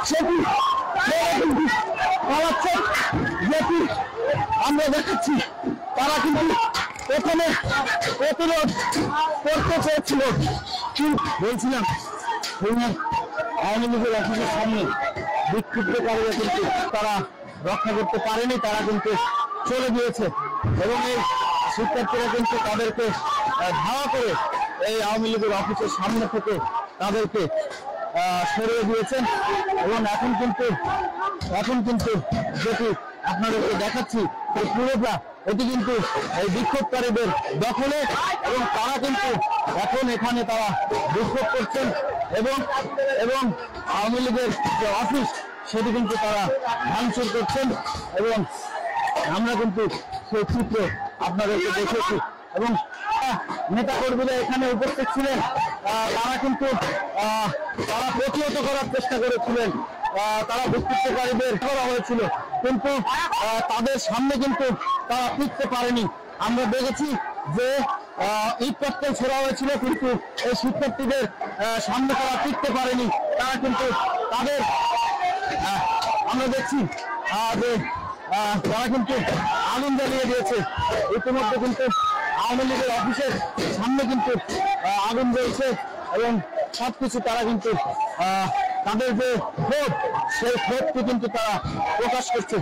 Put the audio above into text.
সেটি পালাচ্ছেন, যেটি আমরা দেখাচ্ছি। তারা কিন্তু প্রথমে প্রতিরোধ করতে চেয়েছিল, বলছিলাম আওয়ামী লীগের অফিসের সামনে বিক্ষুব্ধকারীরা কিন্তু তারা রক্ষা করতে পারেনি, তারা কিন্তু চলে গিয়েছে এবং এই শিক্ষার্থীরা কিন্তু তাদেরকে ধাওয়া করে এই আওয়ামী লীগের অফিসের সামনে থেকে তাদেরকে সরিয়ে দিয়েছেন এবং এখন কিন্তু যেটি আপনাদেরকে দেখাচ্ছি এই পুরোটা এটি কিন্তু এই বিক্ষোভকারীদের দখলে এবং তারা কিন্তু এখন এখানে তারা বিক্ষোভ করছেন এবং আওয়ামী লীগের যে অফিস সেটি কিন্তু তারা ভাঙচুর করছেন এবং আমরা কিন্তু সেই চিত্র আপনাদেরকে দেখেছি এবং নেতা কর্মীরা এখানে উপস্থিত ছিলেন। তারা কিন্তু তারা প্রতিহত করার চেষ্টা করেছিলেন, তারা বিক্ষুব্ধকারীদের করা হয়েছিল, কিন্তু তাদের সামনে কিন্তু তারা টিকতে পারেনি। আমরা দেখেছি যে ইট পাটকেল ছোড়া হয়েছিল, কিন্তু এই শিক্ষার্থীদের সামনে তারা টিকতে পারেনি। তারা কিন্তু তাদের আমরা দেখছি যে তারা কিন্তু আগুন জ্বালিয়ে দিয়েছে। ইতিমধ্যে কিন্তু আওয়ামী লীগের অফিসের সামনে কিন্তু আগুন জ্বলছে এবং সবকিছু তারা কিন্তু তাদের যে ক্ষোভ সেই ক্ষোভকে কিন্তু তারা প্রকাশ করছে।